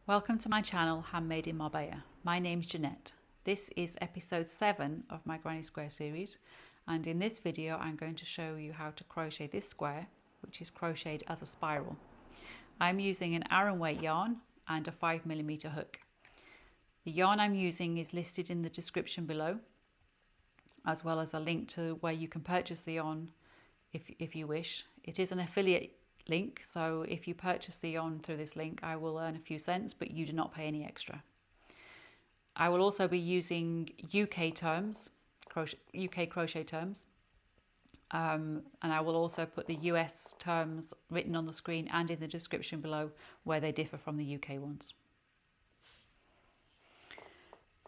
Welcome to my channel, Handmade in Marbella. My name's Jeanette. This is episode 7 of my Granny Square series, and in this video I'm going to show you how to crochet this square, which is crocheted as a spiral. I'm using an Aran weight yarn and a 5mm hook. The yarn I'm using is listed in the description below, as well as a link to where you can purchase the yarn if you wish. It is an affiliate link, so if you purchase the yarn through this link I will earn a few cents, but you do not pay any extra. I will also be using UK terms, UK crochet terms, and I will also put the US terms written on the screen and in the description below where they differ from the UK ones.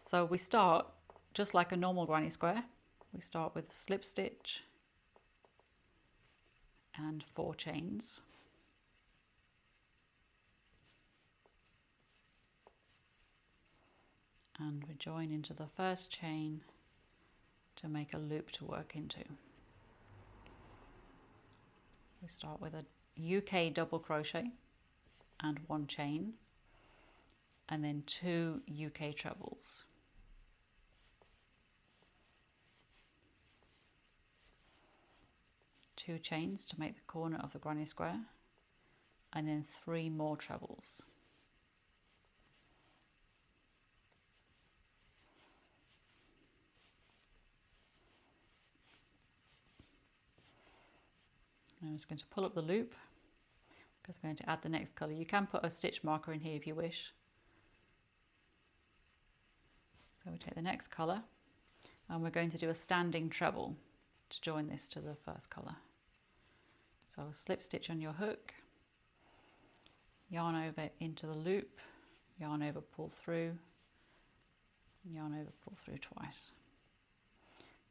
So we start just like a normal granny square. We start with a slip stitch and 4 chains. And we join into the first chain to make a loop to work into. We start with a UK double crochet and 1 chain, and then 2 UK trebles. Two chains to make the corner of the granny square, and then 3 more trebles. I'm just going to pull up the loop because we're going to add the next colour. You can put a stitch marker in here if you wish. So we take the next colour and we're going to do a standing treble to join this to the first colour. So a slip stitch on your hook, yarn over into the loop, yarn over, pull through, yarn over, pull through twice.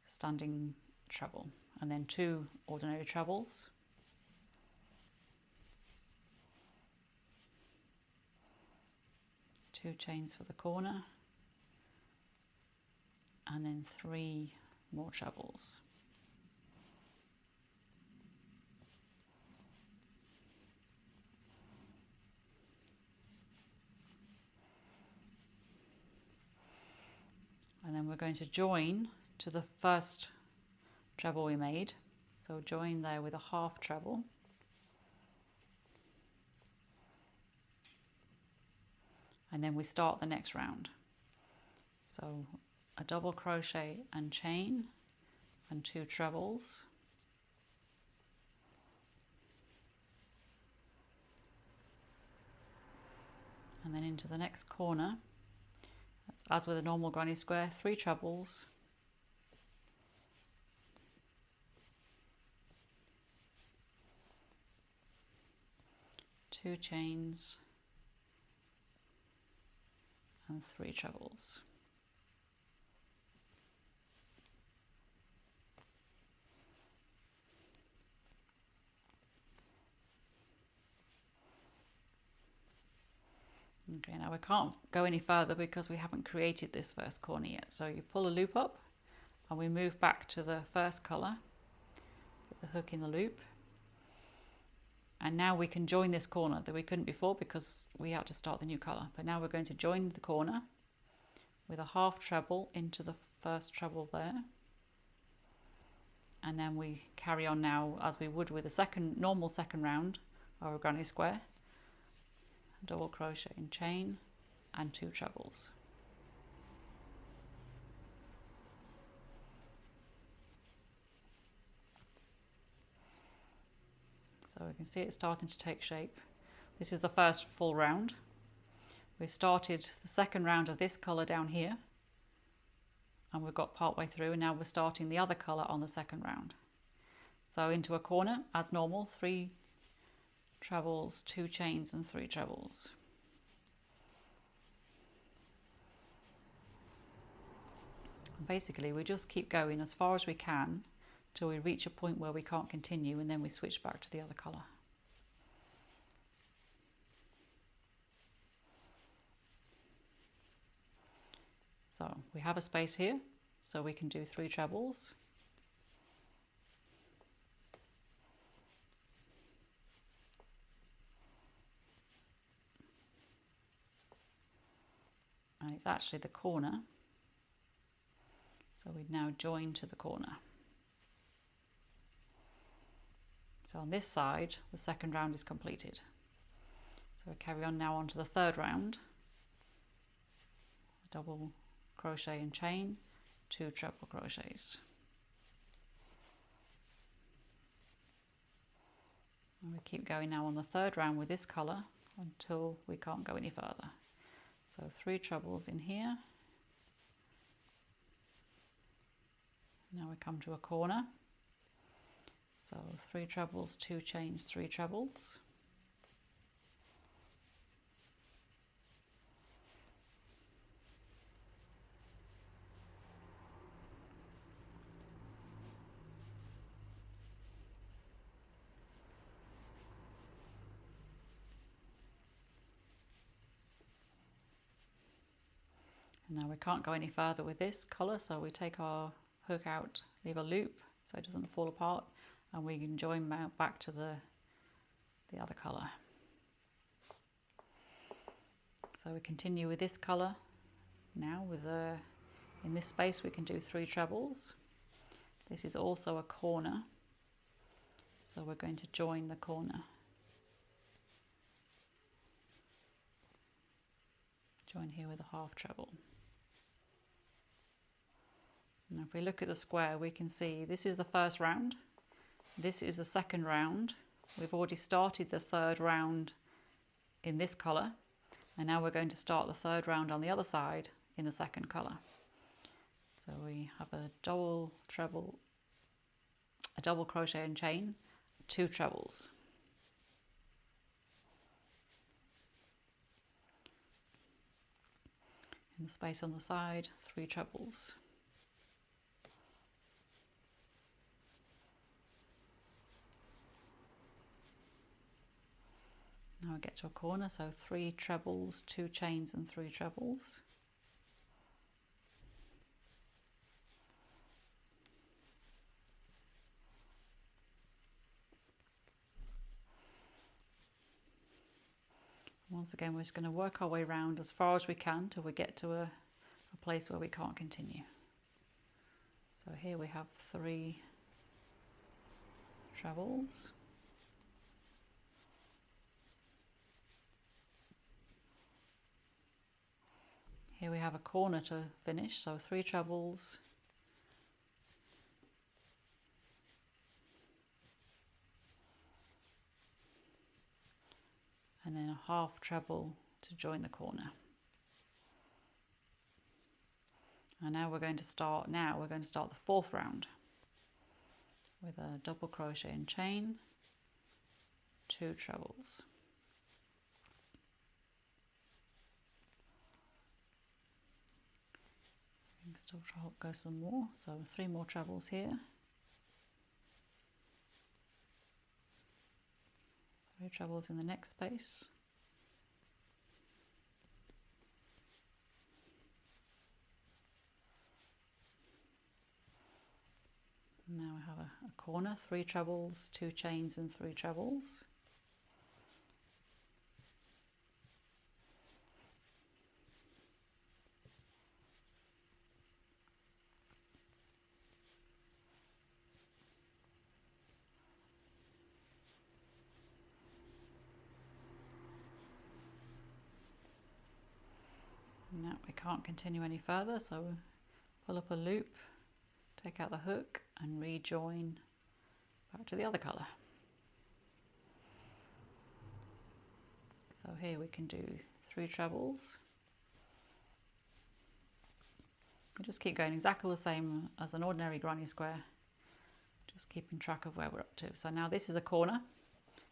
Standing treble, and then 2 ordinary trebles. Two chains for the corner, and then 3 more trebles. And then we're going to join to the first treble we made. So join there with a half treble. And then we start the next round. So a double crochet and chain and 2 trebles. And then into the next corner, as with a normal granny square, 3 trebles, 2 chains and 3 trebles. Okay, now we can't go any further because we haven't created this first corner yet. So you pull a loop up and we move back to the first colour, put the hook in the loop, and now we can join this corner that we couldn't before because we had to start the new colour. But now we're going to join the corner with a half treble into the first treble there, and then we carry on now as we would with a normal second round of a granny square. Double crochet and chain and 2 trebles. So we can see it starting to take shape. This is the first full round. We started the second round of this colour down here, and we've got part way through, and now we're starting the other colour on the second round. So into a corner as normal, 3 trebles, 2 chains and 3 trebles. Basically we just keep going as far as we can till we reach a point where we can't continue, and then we switch back to the other colour. So we have a space here, so we can do 3 trebles. and it's actually the corner, so we now join to the corner. So on this side the second round is completed, so we carry on now on to the third round. Double crochet and chain, 2 treble crochets, and we keep going now on the third round with this colour until we can't go any further. So 3 trebles in here. Now we come to a corner, so 3 trebles, 2 chains, 3 trebles, and now we can't go any further with this colour, so we take our hook out, leave a loop so it doesn't fall apart, and we can join back to the other colour. So we continue with this colour now with in this space we can do 3 trebles. This is also a corner, so we're going to join the corner. Join here with a half treble. Now if we look at the square, we can see this is the first round, this is the second round. We've already started the third round in this colour, and now we're going to start the third round on the other side in the second colour. So we have a double crochet and chain, 2 trebles. In the space on the side, 3 trebles. Now I get to a corner, so 3 trebles, 2 chains and 3 trebles. Once again, we're just going to work our way around as far as we can till we get to a place where we can't continue. So here we have 3 trebles. Here we have a corner to finish, so 3 trebles, and then a half treble to join the corner. And now we're going to start the fourth round with a double crochet and chain, 2 trebles. We can still go some more, so 3 more trebles here. 3 trebles in the next space. Now we have a corner, 3 trebles, 2 chains and 3 trebles. Now we can't continue any further, so pull up a loop, take out the hook and rejoin back to the other colour. So here we can do 3 trebles. We just keep going exactly the same as an ordinary granny square, just keeping track of where we're up to. So now this is a corner.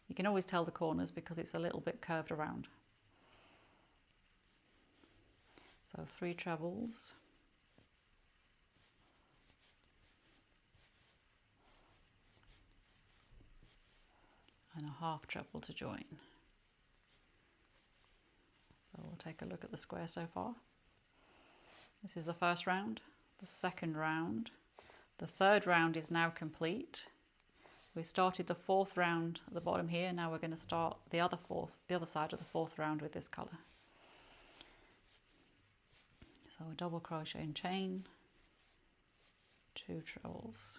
You can always tell the corners because it's a little bit curved around. So 3 trebles, and a half treble to join. So we'll take a look at the square so far. This is the first round, the second round, the third round is now complete. We started the fourth round at the bottom here. Now we're going to start the other side of the fourth round with this colour. So a double crochet and chain, 2 trebles.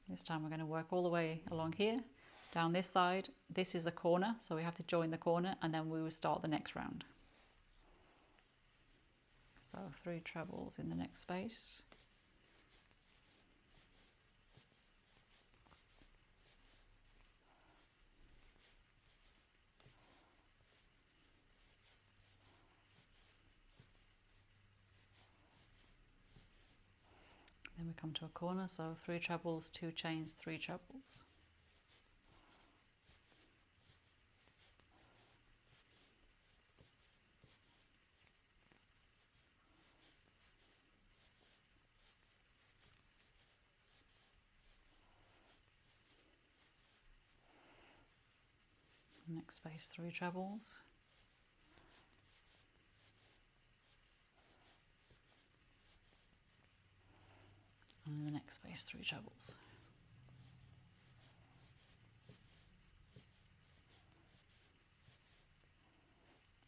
This time we're going to work all the way along here, down this side. This is a corner, so we have to join the corner and then we will start the next round. So 3 trebles in the next space. Then we come to a corner, so 3 trebles, 2 chains, 3 trebles. Next space, 3 trebles. And in the next space, 3 trebles.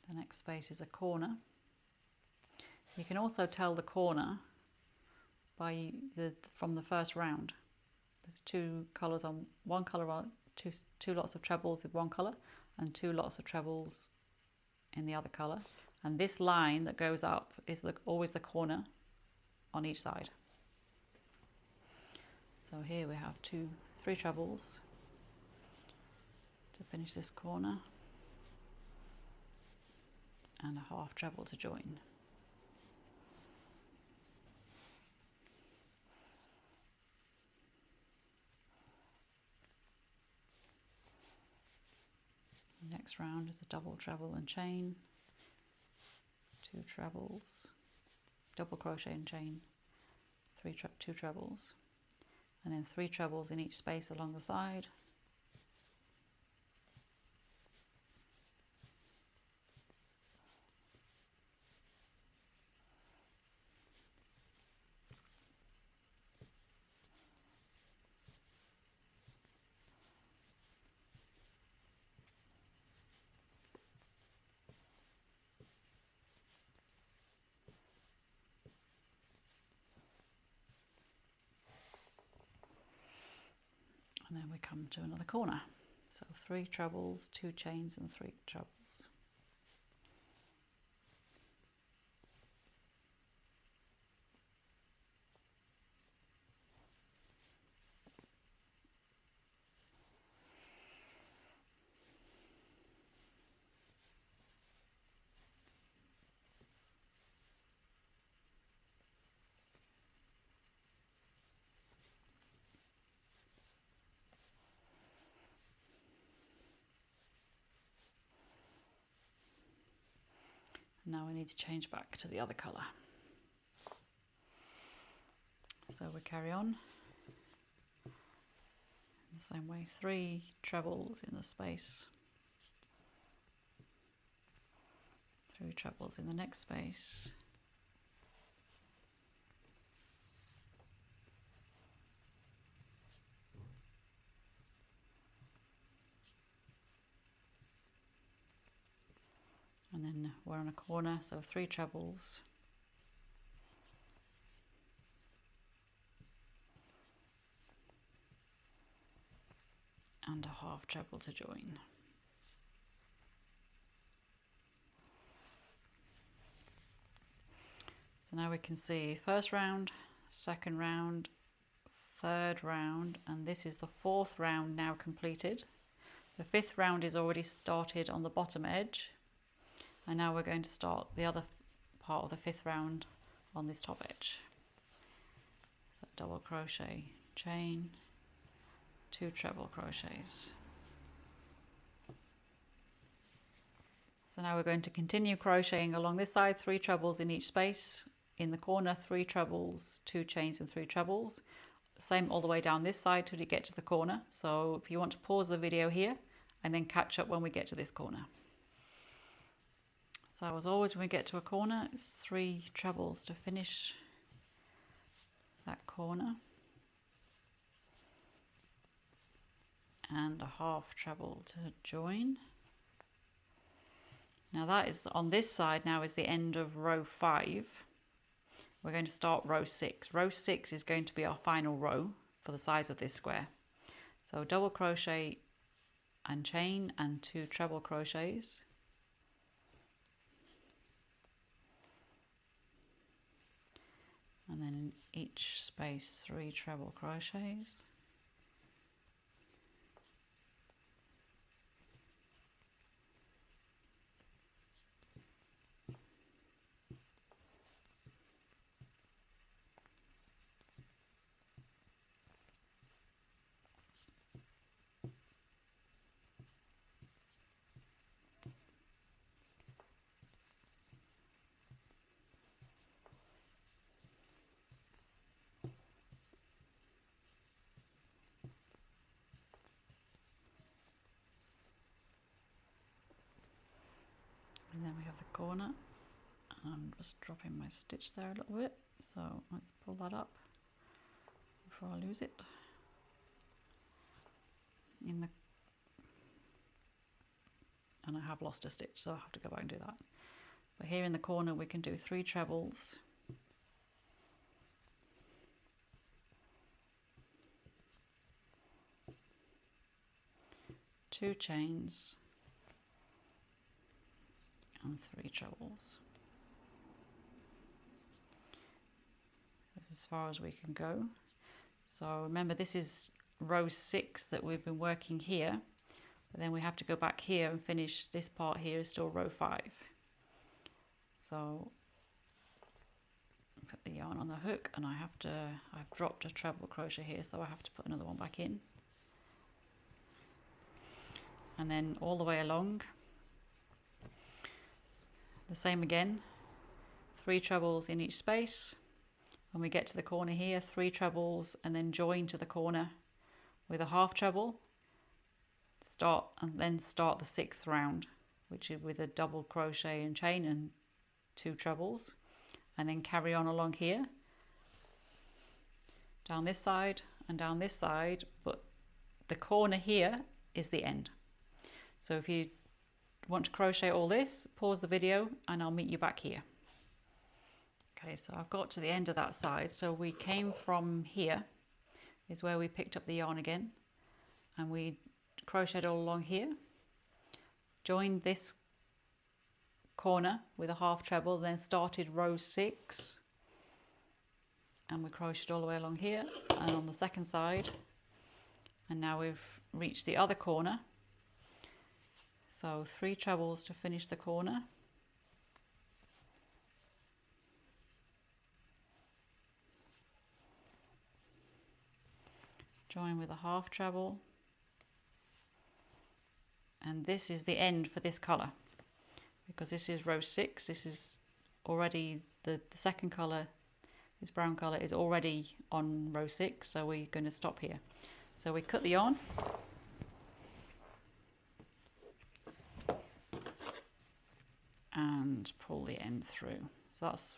The next space is a corner. You can also tell the corner by from the first round. There's 2 colours on one colour, on two lots of trebles with one colour and 2 lots of trebles in the other colour. And this line that goes up is always the corner on each side. So here we have 3 trebles to finish this corner and a half treble to join. Next round is a double treble and chain, 2 trebles, double crochet and chain, 2 trebles, and then 3 trebles in each space along the side. And then we come to another corner. So 3 trebles, 2 chains and 3 trebles. Now we need to change back to the other colour. So we carry on in the same way, 3 trebles in the space, 3 trebles in the next space, and then we're on a corner, so 3 trebles, and a half treble to join. So now we can see first round, second round, third round, and this is the 4th round now completed. The 5th round is already started on the bottom edge, and now we're going to start the other part of the 5th round on this top edge. So double crochet, chain, 2 treble crochets. So now we're going to continue crocheting along this side, 3 trebles in each space. In the corner, 3 trebles, 2 chains and 3 trebles. Same all the way down this side till you get to the corner. So if you want to pause the video here and then catch up when we get to this corner. So as always, when we get to a corner, it's 3 trebles to finish that corner and a half treble to join. Now that is on this side now is the end of row 5. We're going to start row 6. Row 6 is going to be our final row for the size of this square. So double crochet and chain and 2 treble crochets. And then in each space 3 treble crochets. And then we have the corner, and I'm just dropping my stitch there a little bit, so let's pull that up before I lose it. And I have lost a stitch, so I have to go back and do that. But here in the corner we can do 3 trebles, two chains, and 3 trebles. So this is as far as we can go. So remember, this is row 6 that we've been working here, but then we have to go back here and finish this part. Here is still row 5. So put the yarn on the hook, and I've dropped a treble crochet here, so I have to put another one back in, and then all the way along the same again, 3 trebles in each space. When we get to the corner here, 3 trebles, and then join to the corner with a half treble, start the 6th round, which is with a double crochet and chain and 2 trebles, and then carry on along here, down this side and down this side, but the corner here is the end. So if you want to crochet all this, pause the video and I'll meet you back here. Okay, so I've got to the end of that side. So we came from here, is where we picked up the yarn again, and we crocheted all along here, joined this corner with a half treble, then started row 6, and we crocheted all the way along here and on the second side, and now we've reached the other corner. So 3 trebles to finish the corner, join with a half treble, and this is the end for this colour, because this is row 6. This is already the second colour, this brown colour is already on row 6, so we're going to stop here. So we cut the yarn, and pull the end through. So that's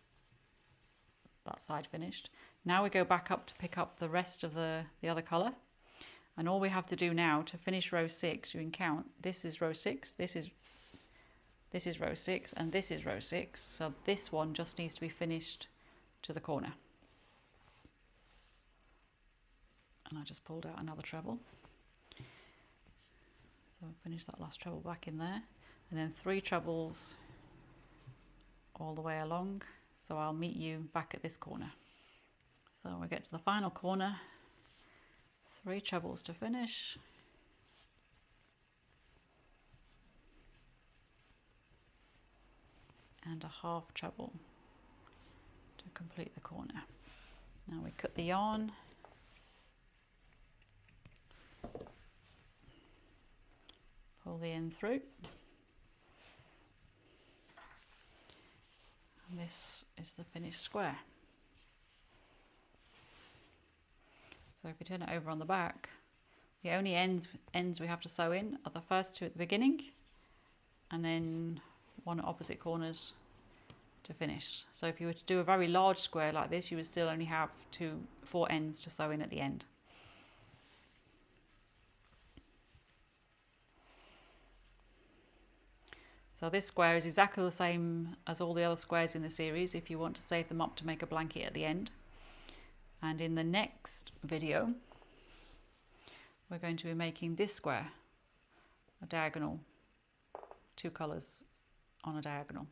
that side finished. Now we go back up to pick up the rest of the other colour, and all we have to do now to finish row 6, you can count, this is row 6, this is row 6, and this is row 6, so this one just needs to be finished to the corner. And I just pulled out another treble, so finish that last treble back in there, and then 3 trebles all the way along. So I'll meet you back at this corner. So we get to the final corner, 3 trebles to finish, and a half treble to complete the corner. Now we cut the yarn, pull the end through, and this is the finished square. So if you turn it over on the back, the only ends we have to sew in are the first 2 at the beginning, and then 1 at opposite corners to finish. So if you were to do a very large square like this, you would still only have 4 ends to sew in at the end. So this square is exactly the same as all the other squares in the series if you want to save them up to make a blanket at the end. And in the next video we're going to be making this square, a diagonal, 2 colours on a diagonal.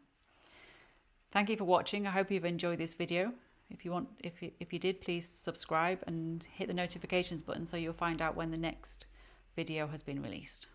Thank you for watching. I hope you've enjoyed this video. If you did, please subscribe and hit the notifications button so you'll find out when the next video has been released.